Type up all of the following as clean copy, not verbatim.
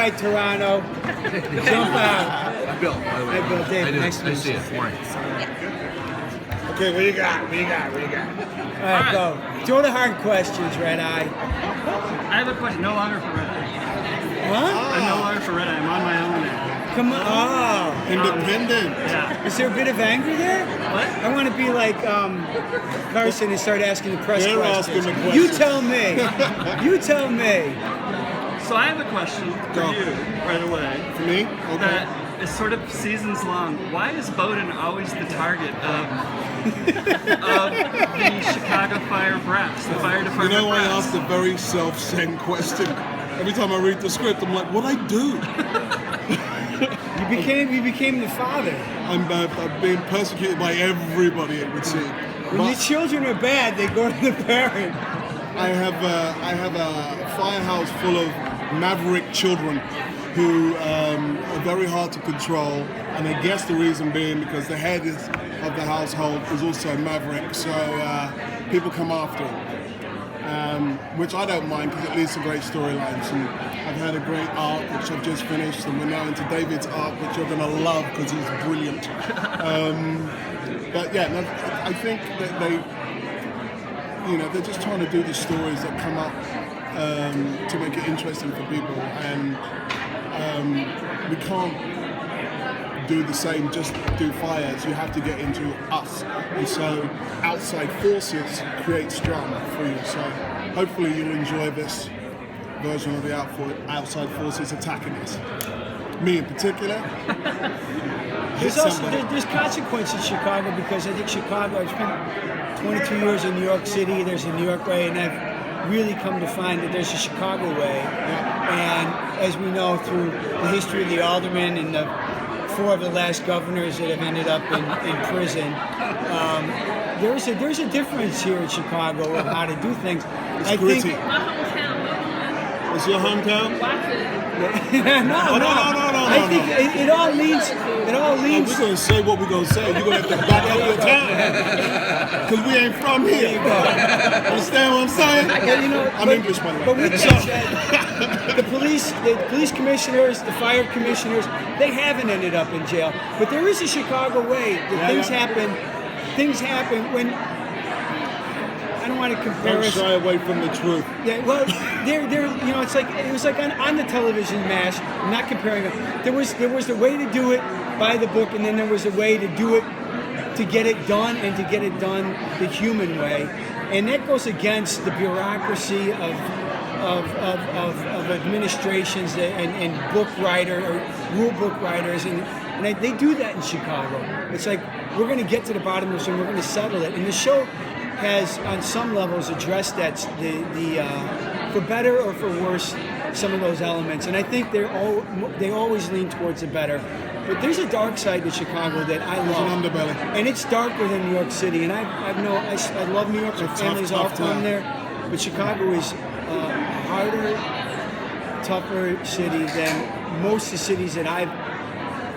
outside Toronto. Jump out. I'm Bill, by the way. Hey, Bill, Dave, nice to see you. Morning. Okay, what do you got? What do you got? What do you got? All right, go. Throw the hard questions, Red Eye. I have a question. No longer for Red Eye. Huh? I'm no longer for Red Eye. I'm on my own now. Come on. Oh. Independent. Yeah. Is there a bit of anger there? What? I want to be like Carson and start asking the press They're questions. asking the You questions. tell me. You tell me. So I have a question for Go. you right away. For me? Okay. That is sort of seasons long. Why is Bowdoin always the target of the Chicago fire brass, the fire You department know, I brass? asked a very self-same question. Every time I read the script, I'm like, what'd I do? You became the father. I'm being persecuted by everybody, it would seem. When But your children are bad, they go to the parent. I have a firehouse full of maverick children who are very hard to control, and I guess the reason being because the head of the household is also maverick, so people come after him. Which I don't mind because it leads to great storylines, and I've had a great arc which I've just finished, and we're now into David's arc, which you're going to love because he's brilliant. But yeah, no, I think that they're just trying to do the stories that come up to make it interesting for people, and we can't do the same, just do fires. You have to get into us, and so outside forces creates drama for you. So hopefully you'll enjoy this version of the outside forces attacking us. Me in particular. There's also there's consequences in Chicago because I think Chicago. I've spent 22 years in New York City. There's a New York way, and I've really come to find that there's a Chicago way. And as we know through the history of the aldermen and the 4 of the last governors that have ended up in prison, there's a difference here in Chicago of how to do things. It's gritty. It's your hometown? No. No. I think it all leads. We're going to say what we're going to say. You're going to have to back up your town. Because we ain't from here. Understand what I'm saying? I'm English, by the way. But we the police commissioners, the fire commissioners, they haven't ended up in jail. But there is a Chicago way that things happen when. I don't want to compare Don't us. shy away from the truth. Yeah, well, it's like it was like on the television MASH. I'm not comparing them. There was a way to do it by the book, and then there was a way to do it to get it done, and to get it done the human way, and that goes against the bureaucracy of administrations and book writer or rule book writers, and they do that in Chicago. It's like we're going to get to the bottom of this and we're going to settle it, and the show has on some levels addressed that for better or for worse some of those elements, and I think they always lean towards the better. But there's a dark side to Chicago that I love. There's an underbelly, and it's darker than New York City. And I love New York. My family's all from there, but Chicago is a harder, tougher city than most of the cities that I've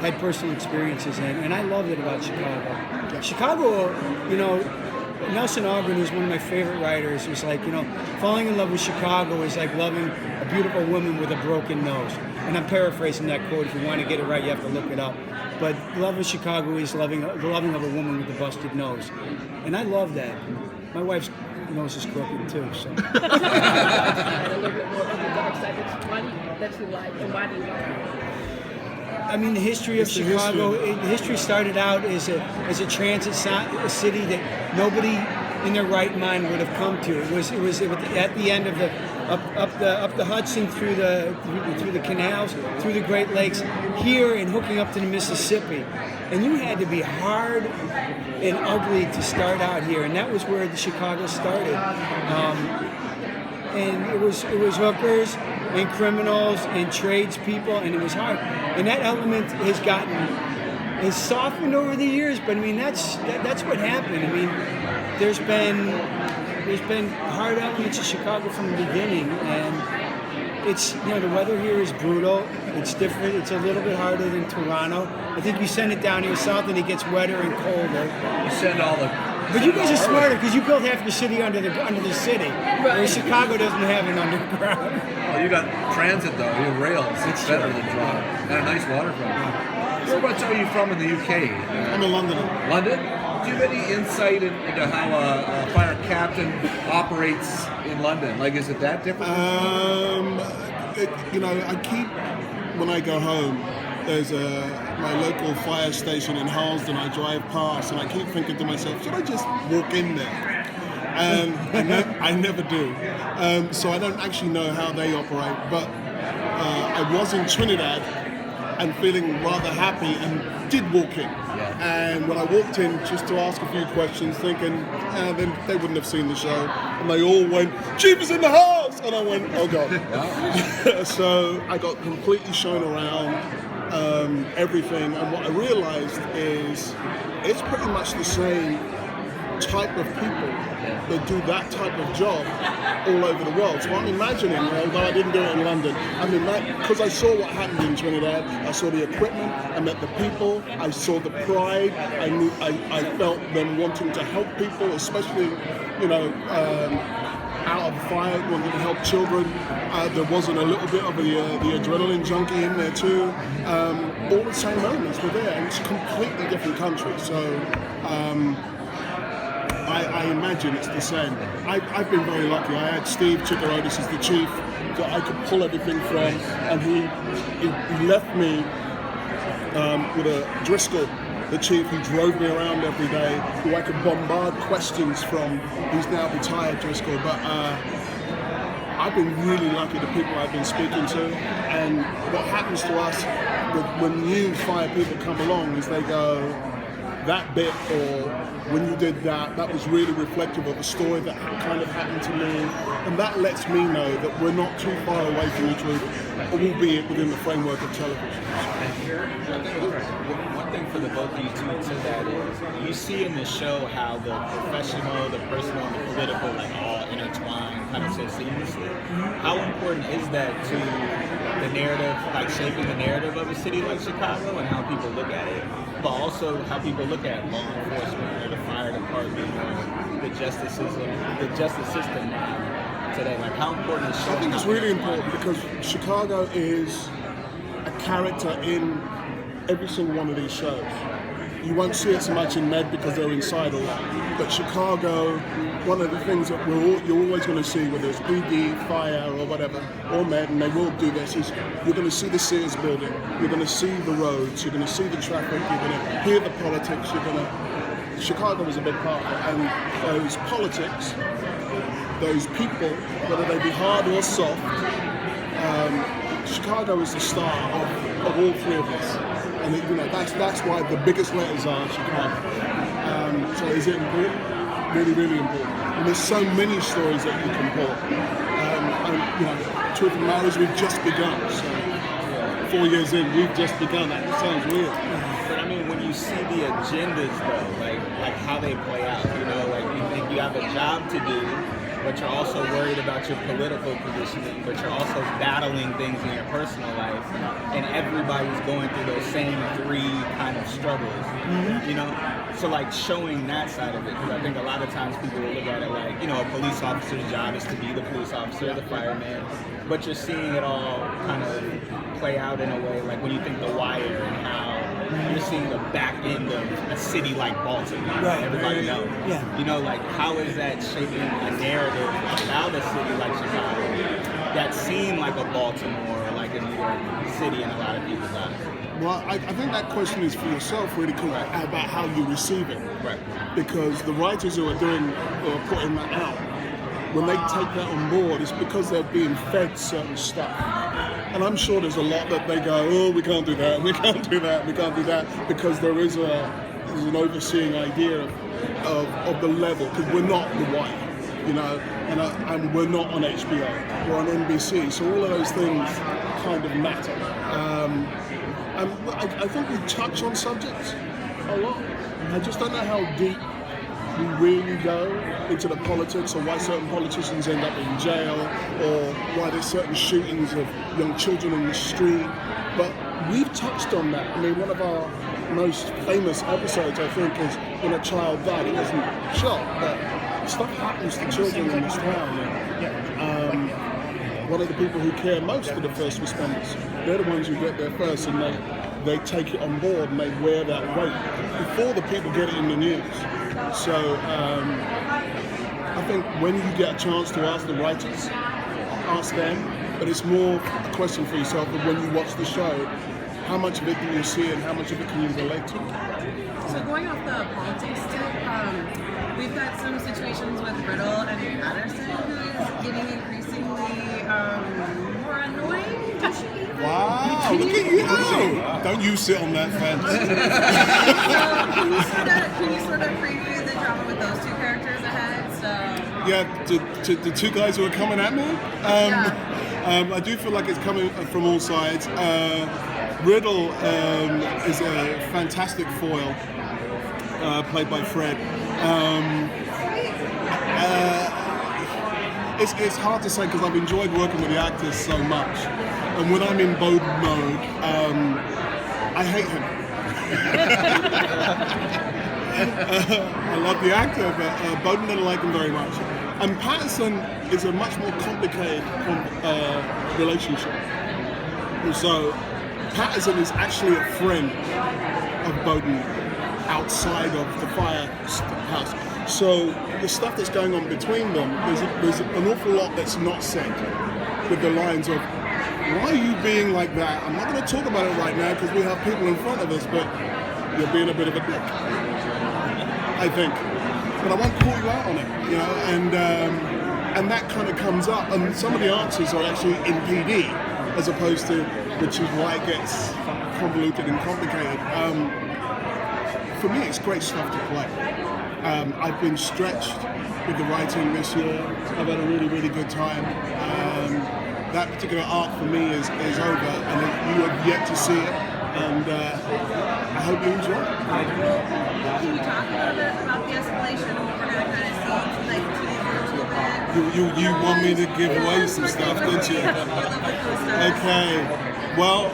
had personal experiences in, and I love it about Chicago. Chicago, Nelson Ogren, who's one of my favorite writers, was like, falling in love with Chicago is like loving a beautiful woman with a broken nose. And I'm paraphrasing that quote. If you want to get it right, you have to look it up. But love of Chicago is the loving of a woman with a busted nose. And I love that. My wife's nose is crooked too, so. A little bit more of the dark side that you like, and why do you like it? I mean, the history of Chicago. The history started out as a transit city that nobody in their right mind would have come to. It was at the end of up the Hudson through the canals, through the Great Lakes, here and hooking up to the Mississippi, and you had to be hard and ugly to start out here, and that was where the Chicago started. And it was hookers and criminals and tradespeople, and it was hard. And that element has softened over the years, but I mean that's what happened. I mean, there's been hard elements of Chicago from the beginning, and it's the weather here is brutal. It's different. It's a little bit harder than Toronto. I think you send it down here south, and it gets wetter and colder. You send all the. But you guys are smarter because you built half the city under the city, whereas Chicago doesn't have an underground. Well, you got transit though. You have rails. It's better than Toronto. And a nice waterfront. Whereabouts are you from in the UK? I'm a Londoner. London? Do you have any insight into how a fire captain operates in London? Like, is it that different? I keep, when I go home, there's my local fire station in Harlesden I drive past, and I keep thinking to myself, should I just walk in there? And I never do. So I don't actually know how they operate, but I was in Trinidad and feeling rather happy and did walk in. And when I walked in just to ask a few questions, thinking then they wouldn't have seen the show, and they all went, "Chief is in the house!" And I went, "Oh God." So I got completely shown around everything, and what I realized is it's pretty much the same type of people that do that type of job all over the world. So I'm imagining, although I didn't do it in London, because I saw what happened in Trinidad, I saw the equipment, I met the people, I saw the pride, I felt them wanting to help people, especially, out of fire, wanting to help children. There wasn't a little bit of the adrenaline junkie in there too. All the same elements were there, and it's a completely different country. So I imagine it's the same. I've been very lucky. I had Steve Chikarodis as the chief that I could pull everything from, and he left me with a Driscoll, the chief who drove me around every day, who I could bombard questions from. He's now retired, Driscoll, but I've been really lucky, the people I've been speaking to. And what happens to us when new fire people come along is they go, that bit, or when you did that, that was really reflective of a story that kind of happened to me. And that lets me know that we're not too far away from the truth, albeit within the framework of television. I think one thing for the both of you two to that is you see in the show how the professional, the personal, and the political all intertwine kind of so seamlessly. How important is that to the narrative, shaping the narrative of a city like Chicago and how people look at it, but also how people look at law enforcement or the fire department or the justice system today? How important is showing? I think it's really important because Chicago is a character in every single one of these shows. You won't see it so much in Med because they're inside a lot. But Chicago, one of the things that you're always going to see, whether it's PD, fire, or whatever, or Med, and they will do this, is you're going to see the Sears building, you're going to see the roads, you're going to see the traffic, you're going to hear the politics, Chicago is a big part of it. And those politics, those people, whether they be hard or soft, Chicago is the star of all three of us. And that's why the biggest letters are Chicago. So is it important? Really, really important. And there's so many stories that you can pull. Truth of the matter is we've just begun. So 4 years in, we've just begun. That sounds weird. But when you see the agendas though, like how they play out, you think you have a job to do, but you're also worried about your political positioning, but you're also battling things in your personal life, and everybody's going through those same three kind of struggles, So showing that side of it, because I think a lot of times people will look at it a police officer's job is to be the police officer, the fireman, but you're seeing it all kind of play out in a way when you think The Wire and how you're seeing the back end of a city like Baltimore. Right. Everybody knows. Yeah. How is that shaping a narrative about a city like Chicago that seemed like a Baltimore or like a New York City in a lot of people's eyes? Well, I think that question is for yourself, really, about how you receive it. Right. Because the writers who are putting that out, when they take that on board, it's because they're being fed certain stuff. And I'm sure there's a lot that they go, oh, we can't do that, we can't do that, we can't do that, because there's an overseeing idea of the level, because we're not The Wire, and we're not on HBO, we're on NBC, so all of those things kind of matter. And I think we touch on subjects a lot. I just don't know how deep we really go into the politics, or why certain politicians end up in jail, or why there's certain shootings of young children in the street. But we've touched on that. One of our most famous episodes, I think, is when a child died. It wasn't shot, but stuff happens to children in this town. what are the people who care most for the first responders? They're the ones who get there first, and they take it on board and they wear that weight before the people get it in the news. So I think when you get a chance to ask the writers, ask them, but it's more a question for yourself of when you watch the show, how much of it do you see and how much of it can you relate to? So going off the politics tip, we've got some situations with Riddle and Patterson who is getting increasingly more annoying. Wow, look at you! Don't you sit on that fence. So can you sort of preview the drama with those two characters ahead? So Yeah, to the two guys who are coming at me, I do feel like it's coming from all sides. Riddle is a fantastic foil, played by Fred. It's hard to say because I've enjoyed working with the actors so much, and when I'm in Bowden mode, I hate him. I love the actor, but Bowden didn't like him very much. And Patterson is a much more complicated relationship. And so Patterson is actually a friend of Bowden outside of the firehouse. So the stuff that's going on between them, there's an awful lot that's not said, with the lines of, why are you being like that? I'm not going to talk about it right now because we have people in front of us, but you're being a bit of a dick, I think. But I won't call you out on it, you know, and that kind of comes up, and some of the answers are actually in PD, as opposed to, which is why it gets convoluted and complicated. For me, it's great stuff to play. I've been stretched with the writing this year. I've had a really, really good time. That particular arc for me is over, and you have yet to see it, and I hope you enjoy it. can you talk a little bit about the escalation and what we're going to kind of see like tonight? You want me to give away some stuff, don't you? Okay. Well,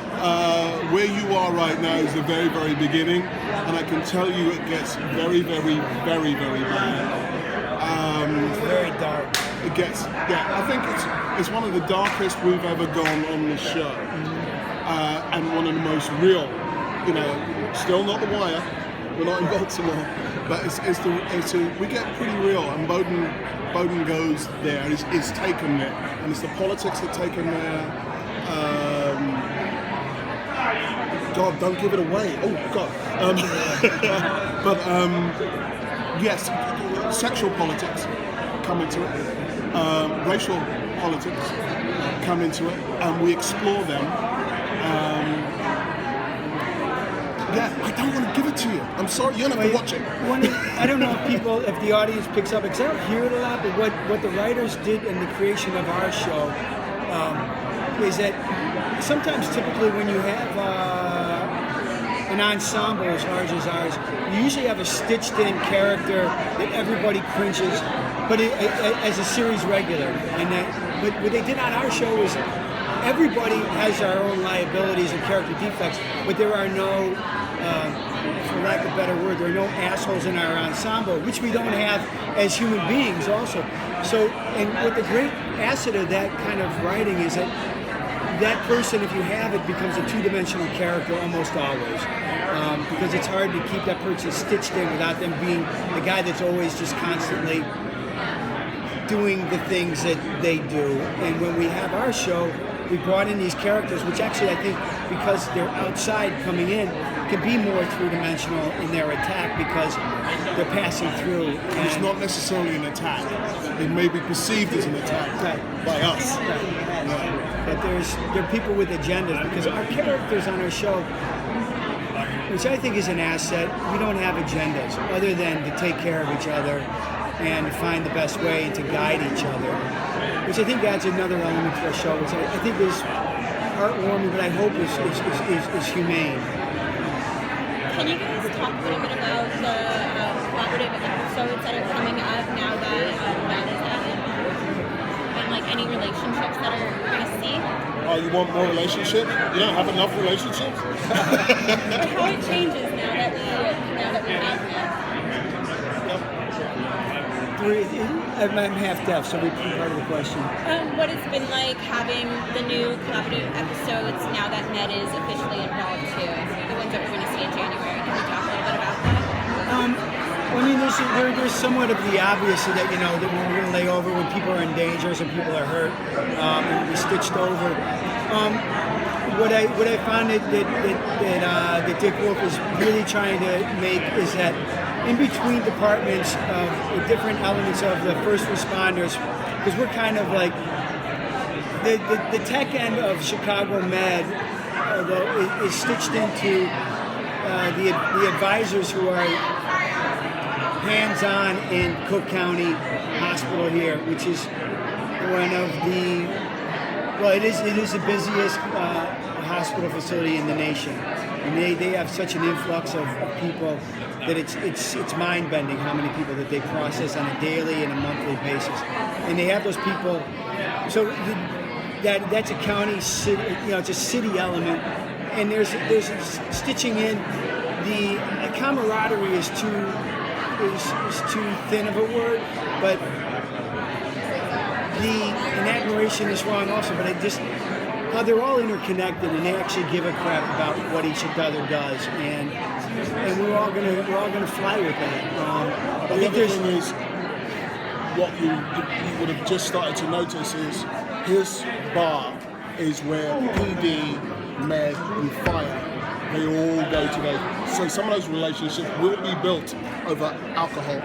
where you are right now is the very, very beginning, and I can tell you it gets very, very, very, very bad. It's very dark. It gets, I think it's one of the darkest we've ever gone on this show, and one of the most real. You know, still not The Wire. We're not in Baltimore, but we get pretty real, and Bowden goes there, and is taken there, and it's the politics that take him there. God, don't give it away. Oh God. But yes, sexual politics come into it. Racial politics come into it, and we explore them. I don't want to give it to you. I'm sorry, you're not going to watch it. I don't know if the audience picks up, because I don't hear it a lot, but what the writers did in the creation of our show is that sometimes, typically, when you have an ensemble as large as ours, you usually have a stitched-in character that everybody cringes, but as a series regular. But what they did on our show is everybody has our own liabilities and character defects, but there are no, for lack of a better word, there are no assholes in our ensemble, which we don't have as human beings also. So, and what the great asset of that kind of writing is that person, if you have it, becomes a two-dimensional character almost always. Because it's hard to keep that person stitched in without them being the guy that's always just constantly doing the things that they do. And when we have our show, we brought in these characters, which actually I think, because they're outside coming in, can be more three-dimensional in their attack because they're passing through. It's not necessarily an attack. It may be perceived as an attack by us. But there are people with agendas, because our characters on our show, which I think is an asset, we don't have agendas other than to take care of each other and to find the best way and to guide each other, which I think adds another element to our show, which I think is heartwarming, but I hope is humane. Can you guys talk a little bit about the collaborative episodes that are coming up now that that is added? And like any relationships that are going to see? Oh, you want more relationships? You don't have enough relationships? How it changes now that we have that. I I'm half deaf, so repeat part of the question. What it's been like having the new collaborative episodes now that Med is officially involved too, the ones that we're going to see in January. Can you talk a little bit about that? Well, I mean, there's somewhat of the obvious that, you know, that when we're going to lay over when people are in danger, and people are hurt, and be stitched over. What I found that Dick Wolf is really trying to make is that in between departments of the different elements of the first responders, because we're kind of like the tech end of Chicago Med, although is stitched into the advisors who are hands-on in Cook County Hospital here, which is one of the, well, it is the busiest hospital facility in the nation, and they have such an influx of people that it's mind-bending how many people that they process on a daily and a monthly basis, and they have those people. So that's a county city, you know, it's a city element, and there's stitching in the camaraderie is too thin of a word, but and admiration is wrong also, but how they're all interconnected and they actually give a crap about what each other does, and we're all gonna fly with that. But the other thing is, what you would have just started to notice is his bar is where PD, Med, and Fire, they all go together. So some of those relationships will be built over alcohol,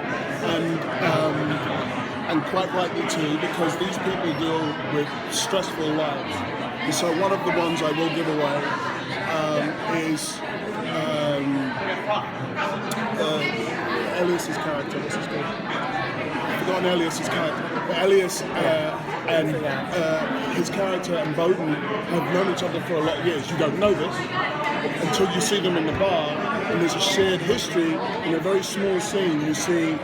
and quite rightly too, because these people deal with stressful lives. And so one of the ones I will give away is Elias's character. What's his name? I've forgotten Elias's character. But Elias and his character and Bowden have known each other for a lot of years. You don't know this until you see them in the bar, and there's a shared history. In a very small scene, you see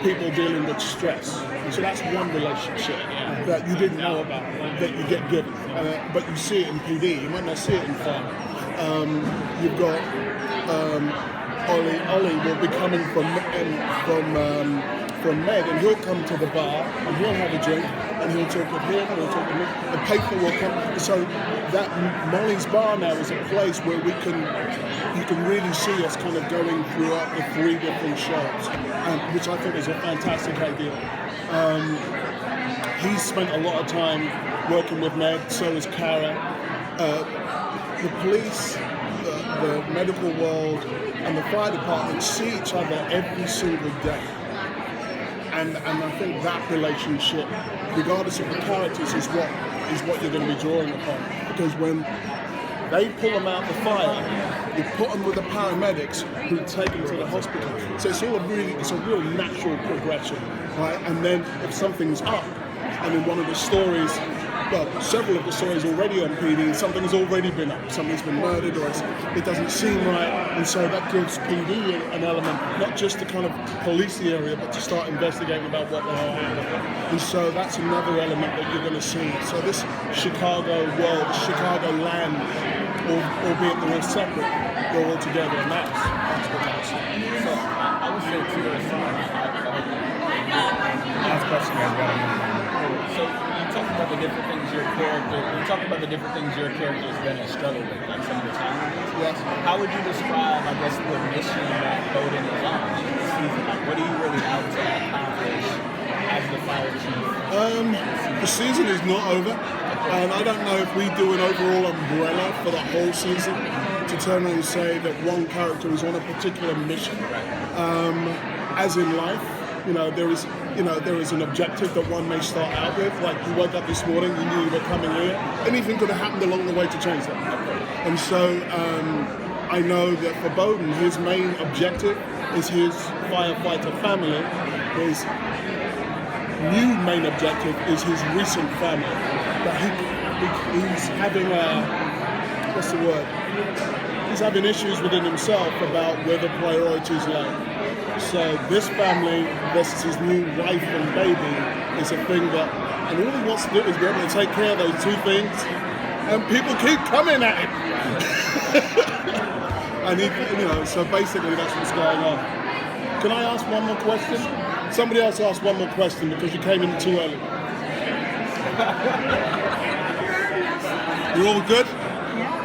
people dealing with stress. And so that's one relationship that you didn't know about, that you get given. But you see it in PD, you might not see it in Fire. You've got Ollie will be coming from Med, and he'll come to the bar and he'll have a drink and he'll talk with him and he'll talk with me. The paper will come. So that Molly's Bar now is a place where you can really see us kind of going throughout the 3 different shows, which I think is a fantastic idea. He's spent a lot of time working with Med, so has Cara. The police, the medical world, and the fire department see each other every single day. And I think that relationship, regardless of the characters, is what you're going to be drawing upon. Because when they pull them out the fire, you put them with the paramedics who take them to the hospital. So it's a real natural progression, right? And then if something's up, and in one of the stories, well, several of the stories already on PD, something's already been up, somebody's been murdered, or it doesn't seem right, and so that gives PD an element, not just to kind of police the area, but to start investigating about what the hell happened. And so that's another element that you're going to see. So this Chicago world, Chicago land, albeit they're all separate, they're all together, and that's what that's. So I would say to the last question I got. So you talked about the different things your character's been and struggled with, like some of the challenges. Yes. How would you describe, I guess, the mission that Bowden is on this season? Like, what are you really out to accomplish as the fire chief? The season is not over, and I don't know if we do an overall umbrella for the whole season to turn around and say that one character is on a particular mission. As in life, there is an objective that one may start out with. Like, you woke up this morning, you knew you were coming here. Anything could have happened along the way to change that. And so I know that for Bowden, his main objective is his firefighter family. His new main objective is his recent family. But he's having what's the word? He's having issues within himself about where the priorities lie. So this family versus his new wife and baby is a thing that, and all he wants to do is be able to take care of those two things, and people keep coming at him. And so basically that's what's going on. Can I ask one more question? Somebody else asked one more question because you came in too early. You're all good?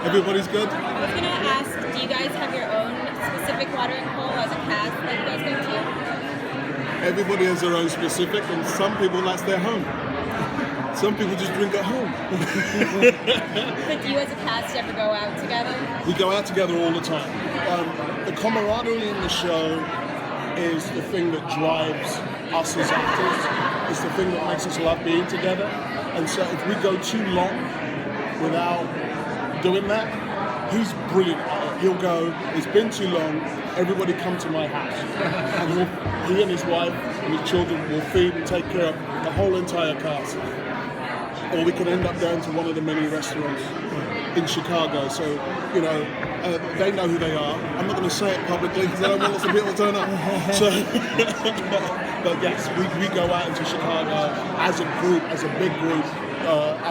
Everybody's good? I was going to ask, do you guys have your own specific watering hole as a cast that you guys go to? Everybody has their own specific, and some people, that's their home. Some people just drink at home. But do you as a cast ever go out together? We go out together all the time. The camaraderie in the show is the thing that drives us as actors. It's the thing that makes us love being together. And so if we go too long without doing that, he's brilliant at it. He'll go, it's been too long, everybody come to my house. And he and his wife and his children will feed and take care of the whole entire cast. Or we could end up going to one of the many restaurants in Chicago. So, they know who they are. I'm not going to say it publicly because I don't want lots of people to turn up. So, but yes, we go out into Chicago as a group, as a big group,